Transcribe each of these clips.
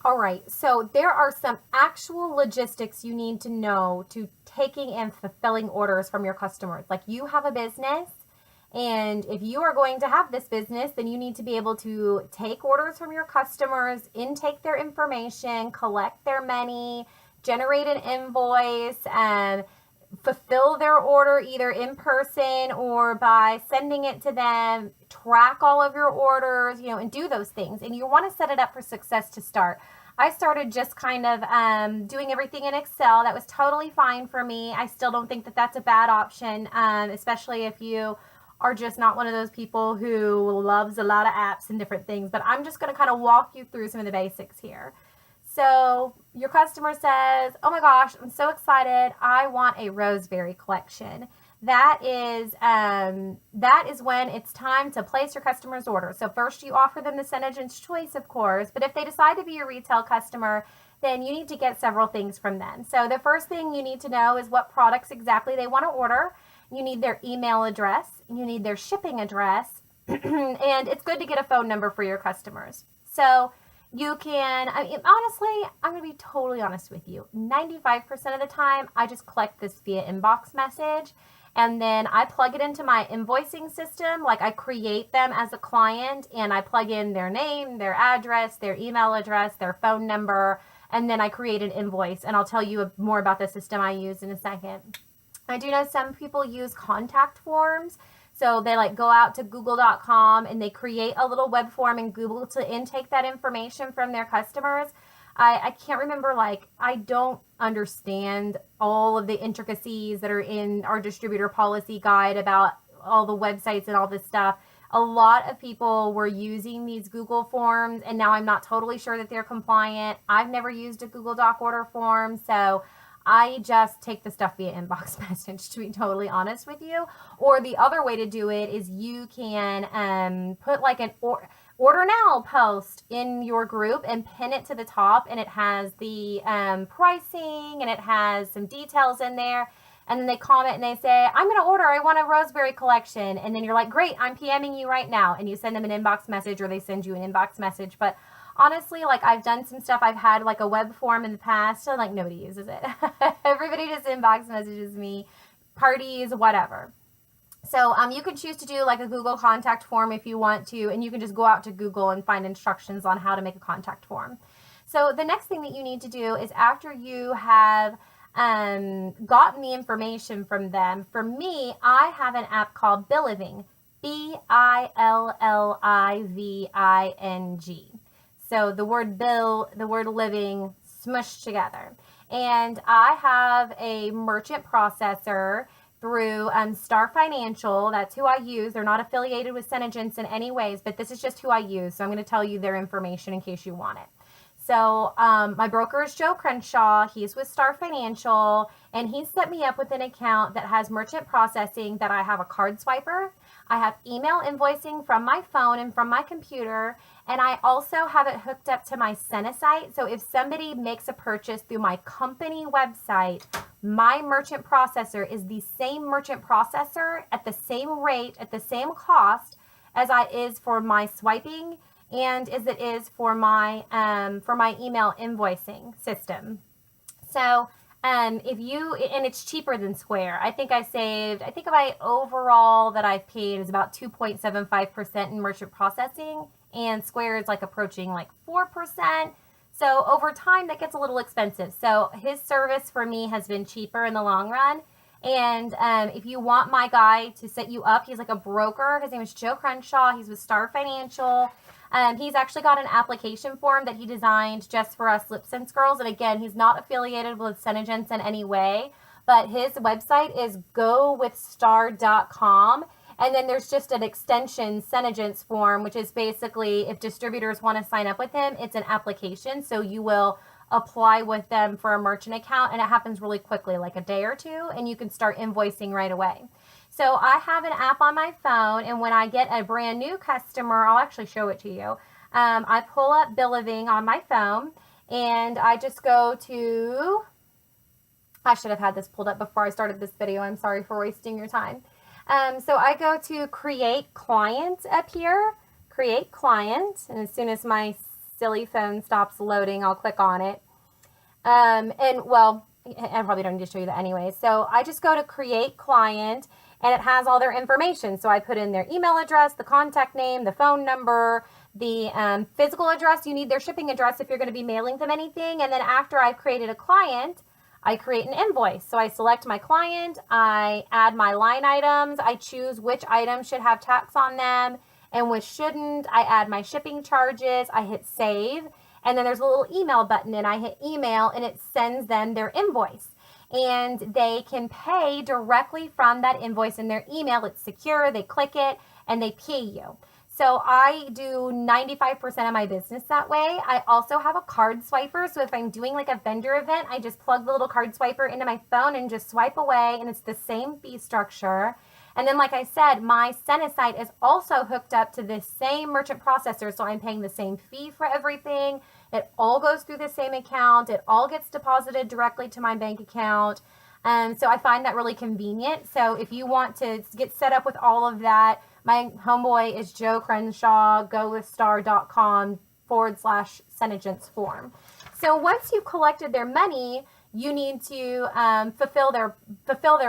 All right, so there are some actual logistics you need to know to taking and fulfilling orders from your customers. Like, you have a business, and if you are going to have this business, then you need to be able to take orders from your customers, intake their information, collect their money, generate an invoice, and fulfill their order either in person or by sending it to them, track all of your orders, and do those things. And you want to set it up for success to start. I started just kind of doing everything in Excel. That was totally fine for me. I still don't think that that's a bad option, especially if you are just not one of those people who loves a lot of apps and different things. But I'm just going to kind of walk you through some of the basics here. So your customer says, oh my gosh, I'm so excited. I want a roseberry collection. That is when it's time to place your customer's order. So first you offer them the SeneGence choice, of course, but if they decide to be a retail customer, then you need to get several things from them. So the first thing you need to know is what products exactly they want to order. You need their email address, you need their shipping address, and it's good to get a phone number for your customers. So you can, honestly, I'm going to be totally honest with you. 95% of the time, I just collect this via inbox message, and then I plug it into my invoicing system. Like, I create them as a client, and I plug in their name, their address, their email address, their phone number, and then I create an invoice, and I'll tell you more about the system I use in a second. I do know some people use contact forms. So they go out to google.com and they create a little web form in Google to intake that information from their customers. I can't remember, I don't understand all of the intricacies that are in our distributor policy guide about all the websites and all this stuff. A lot of people were using these Google forms, and now I'm not totally sure that they're compliant. I've never used a Google Doc order form, so I just take the stuff via inbox message, to be totally honest with you. Or the other way to do it is you can put an order now post in your group and pin it to the top, and it has the pricing and it has some details in there. And then they comment and they say, I'm going to order, I want a roseberry collection. And then you're like, great, I'm PMing you right now. And you send them an inbox message, or they send you an inbox message. But honestly, I've done some stuff. I've had a web form in the past, so nobody uses it. Everybody just inbox messages me, parties, whatever. So you can choose to do a Google contact form if you want to, and you can just go out to Google and find instructions on how to make a contact form. So the next thing that you need to do is, after you have gotten the information from them, for me, I have an app called Billiving, Billiving. So the word bill, the word living, smushed together. And I have a merchant processor through Star Financial. That's who I use. They're not affiliated with SeneGence in any ways, but this is just who I use. So I'm going to tell you their information in case you want it. So my broker is Joe Crenshaw. He's with Star Financial, and he set me up with an account that has merchant processing, that I have a card swiper. I have email invoicing from my phone and from my computer, and I also have it hooked up to my SeneSite. So if somebody makes a purchase through my company website, my merchant processor is the same merchant processor at the same rate, at the same cost as I is for my swiping and as it is for my email invoicing system. So it's cheaper than Square. I think my overall that I've paid is about 2.75% in merchant processing, and Square is approaching 4%. So over time that gets a little expensive. So his service for me has been cheaper in the long run. And if you want my guy to set you up, he's a broker. His name is Joe Crenshaw. He's with Star Financial. He's actually got an application form that he designed just for us Lip Sense girls. And again, he's not affiliated with SeneGence in any way, but his website is gowithstar.com. And then there's just an extension SeneGence form, which is basically, if distributors want to sign up with him, it's an application. So you will apply with them for a merchant account, and it happens really quickly, a day or two, and you can start invoicing right away. So I have an app on my phone, and when I get a brand new customer, I'll actually show it to you. I pull up Billiving on my phone, and I just go to, I should have had this pulled up before I started this video. I'm sorry for wasting your time. So I go to Create Client up here, Create Client, and as soon as my silly phone stops loading, I'll click on it. And well, I probably don't need to show you that anyway. So I just go to create client and it has all their information. So I put in their email address, the contact name, the phone number, the physical address. You need their shipping address if you're going to be mailing them anything. And then after I've created a client, I create an invoice. So I select my client, I add my line items, I choose which items should have tax on them and which shouldn't. I add my shipping charges, I hit save, and then there's a little email button and I hit email and it sends them their invoice. And they can pay directly from that invoice in their email. It's secure, they click it, and they pay you. So I do 95% of my business that way. I also have a card swiper. So if I'm doing like a vendor event, I just plug the little card swiper into my phone and just swipe away, and it's the same fee structure. And then, like I said, my Senna site is also hooked up to the same merchant processor. So I'm paying the same fee for everything. It all goes through the same account. It all gets deposited directly to my bank account. So I find that really convenient. So if you want to get set up with all of that, my homeboy is Joe Crenshaw, gowithstar.com/Senegence form. So once you've collected their money, you need to fulfill their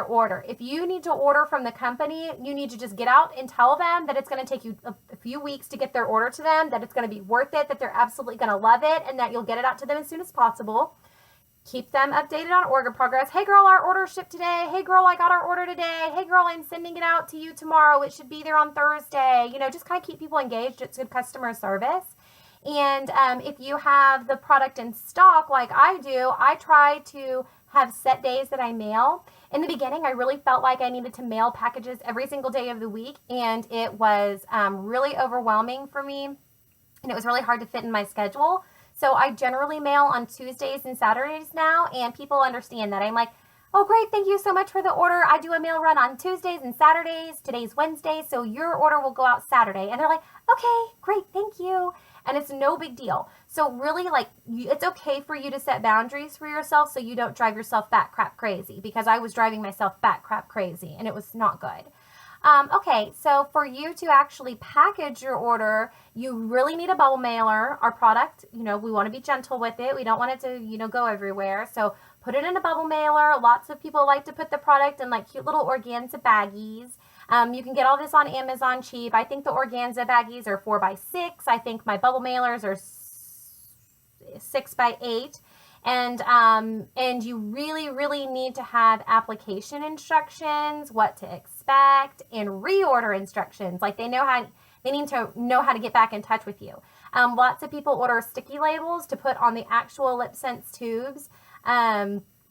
order. If you need to order from the company, you need to just get out and tell them that it's going to take you a few weeks to get their order to them, that it's going to be worth it, that they're absolutely going to love it, and that you'll get it out to them as soon as possible. Keep them updated on order progress. Hey girl, our order shipped today. Hey girl, I got our order today. Hey girl, I'm sending it out to you tomorrow. It should be there on Thursday. You know, just kind of keep people engaged. It's good customer service. And if you have the product in stock like I do, I try to have set days that I mail. In the beginning, I really felt like I needed to mail packages every single day of the week, and it was really overwhelming for me, and it was really hard to fit in my schedule. So I generally mail on Tuesdays and Saturdays now, and people understand that. I'm like, oh, great, thank you so much for the order. I do a mail run on Tuesdays and Saturdays. Today's Wednesday, so your order will go out Saturday. And they're like, okay, great, thank you. And it's no big deal. So really, like, it's okay for you to set boundaries for yourself so you don't drive yourself bat crap crazy, because I was driving myself bat crap crazy, and it was not good. Okay, so for you to actually package your order, you really need a bubble mailer. Our product, you know, we want to be gentle with it. We don't want it to, you know, go everywhere. So put it in a bubble mailer. Lots of people like to put the product in like cute little organza baggies. You can get all this on Amazon cheap. I think the organza baggies are 4x6. I think my bubble mailers are 6x8. And you really, really need to have application instructions, what to expect, and reorder instructions. Like they need to know how to get back in touch with you. Lots of people order sticky labels to put on the actual LipSense tubes.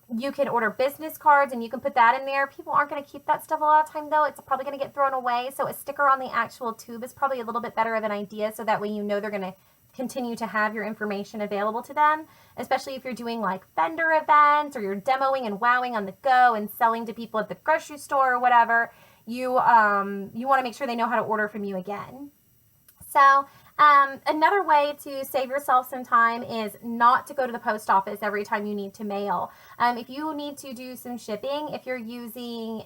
You can order business cards and you can put that in there. People aren't going to keep that stuff a lot of time though. It's probably going to get thrown away. So a sticker on the actual tube is probably a little bit better of an idea, so that way you know they're going to continue to have your information available to them, especially if you're doing like vendor events or you're demoing and wowing on the go and selling to people at the grocery store or whatever. You want to make sure they know how to order from you again. So another way to save yourself some time is not to go to the post office every time you need to mail. If you need to do some shipping, if you're using,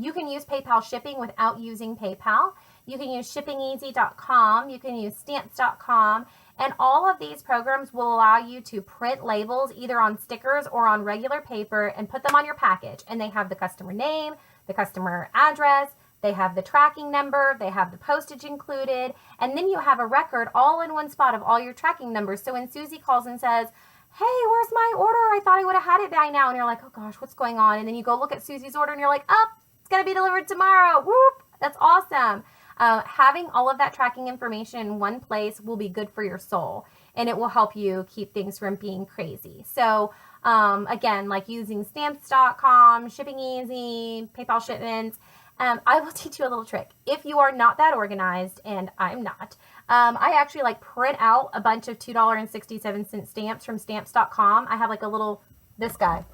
you can use PayPal shipping without using PayPal. You can use shippingeasy.com. You can use stamps.com. And all of these programs will allow you to print labels either on stickers or on regular paper and put them on your package. And they have the customer name, the customer address, they have the tracking number, they have the postage included, and then you have a record all in one spot of all your tracking numbers. So when Susie calls and says, hey, where's my order? I thought I would have had it by now. And you're like, oh gosh, what's going on? And then you go look at Susie's order and you're like, oh, it's going to be delivered tomorrow. Whoop, that's awesome. Having all of that tracking information in one place will be good for your soul, and it will help you keep things from being crazy. So again, like using stamps.com, Shipping Easy, PayPal shipments, I will teach you a little trick. If you are not that organized, and I'm not, I actually like print out a bunch of $2.67 stamps from stamps.com. I have like a little, this guy.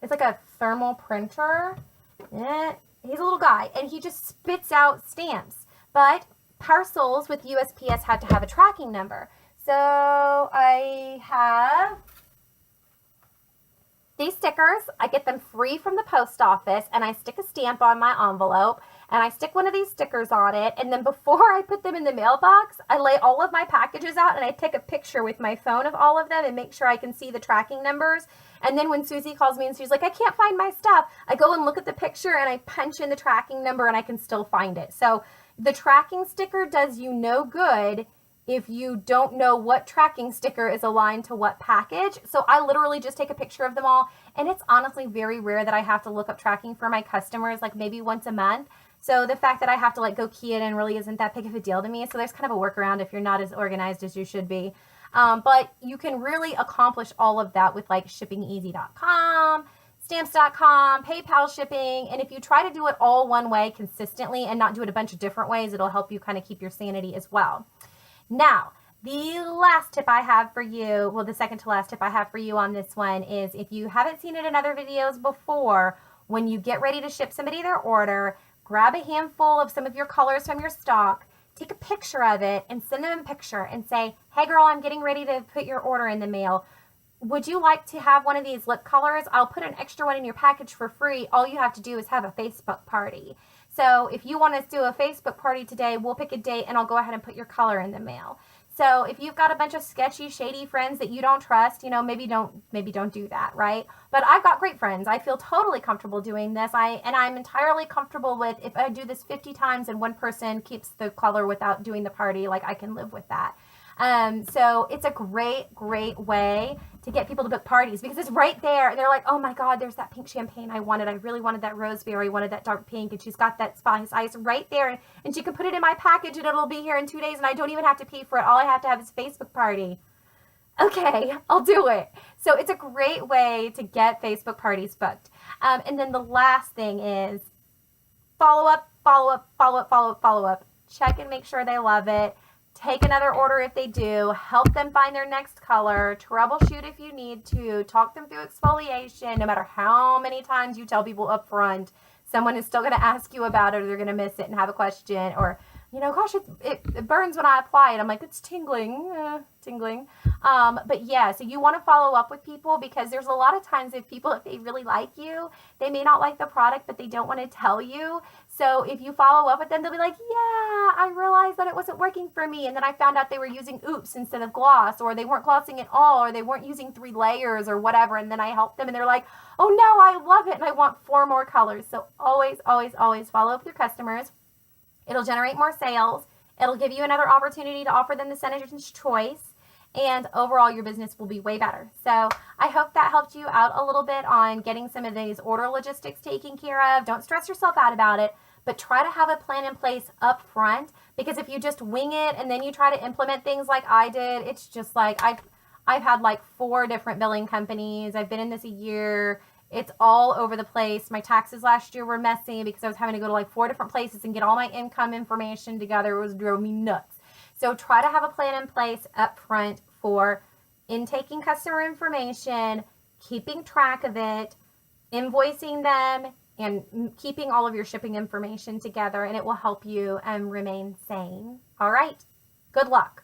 It's like a thermal printer. He's a little guy, and he just spits out stamps. But parcels with USPS have to have a tracking number. So I have these stickers. I get them free from the post office, and I stick a stamp on my envelope. and I stick one of these stickers on it, and then before I put them in the mailbox, I lay all of my packages out and I take a picture with my phone of all of them and make sure I can see the tracking numbers. And then when Susie calls me and she's like, I can't find my stuff, I go and look at the picture and I punch in the tracking number and I can still find it. So the tracking sticker does you no good if you don't know what tracking sticker is aligned to what package. So I literally just take a picture of them all. And it's honestly very rare that I have to look up tracking for my customers, like maybe once a month. So the fact that I have to like go key it in really isn't that big of a deal to me. So there's kind of a workaround if you're not as organized as you should be. But you can really accomplish all of that with like shippingeasy.com, stamps.com, PayPal shipping. And if you try to do it all one way consistently and not do it a bunch of different ways, it'll help you kind of keep your sanity as well. Now, the last tip I have for you, well, the second to last tip I have for you on this one is if you haven't seen it in other videos before, when you get ready to ship somebody their order, grab a handful of some of your colors from your stock, take a picture of it and send them a picture and say, hey girl, I'm getting ready to put your order in the mail. Would you like to have one of these lip colors? I'll put an extra one in your package for free. All you have to do is have a Facebook party. So if you want to do a Facebook party today, we'll pick a date and I'll go ahead and put your color in the mail. So if you've got a bunch of sketchy, shady friends that you don't trust, maybe don't do that, right? But I've got great friends. I feel totally comfortable doing this. I'm entirely comfortable with if I do this 50 times and one person keeps the color without doing the party, like I can live with that. So it's a great, great way to get people to book parties because it's right there. And they're like, oh my God, there's that pink champagne I wanted. I really wanted that roseberry, wanted that dark pink. And she's got that spice ice right there. And she can put it in my package and it'll be here in 2 days. And I don't even have to pay for it. All I have to have is a Facebook party. Okay, I'll do it. So it's a great way to get Facebook parties booked. And then the last thing is follow up. Check and make sure they love it. Take another order if they do. Help them find their next color. Troubleshoot if you need to. Talk them through exfoliation. No matter how many times you tell people up front, someone is still going to ask you about it or they're going to miss it and have a question. Or, gosh, it burns when I apply it. I'm like, it's tingling. But yeah, so you want to follow up with people because there's a lot of times if they really like you, they may not like the product, but they don't want to tell you. So if you follow up with them, they'll be like, yeah, I realized that it wasn't working for me. And then I found out they were using Oops instead of gloss, or they weren't glossing at all, or they weren't using 3 layers or whatever. And then I helped them and they're like, oh no, I love it. And I want 4 more colors. So always, always, always follow up with your customers. It'll generate more sales. It'll give you another opportunity to offer them the Senator's choice. And overall, your business will be way better. So I hope that helped you out a little bit on getting some of these order logistics taken care of. Don't stress yourself out about it, but try to have a plan in place up front, because if you just wing it and then you try to implement things like I did, it's just like I've had like 4 different billing companies. I've been in this a year. It's all over the place. My taxes last year were messy because I was having to go to like 4 different places and get all my income information together. It drove me nuts. So try to have a plan in place up front for intaking customer information, keeping track of it, invoicing them, and keeping all of your shipping information together, and it will help you remain sane. All right. Good luck.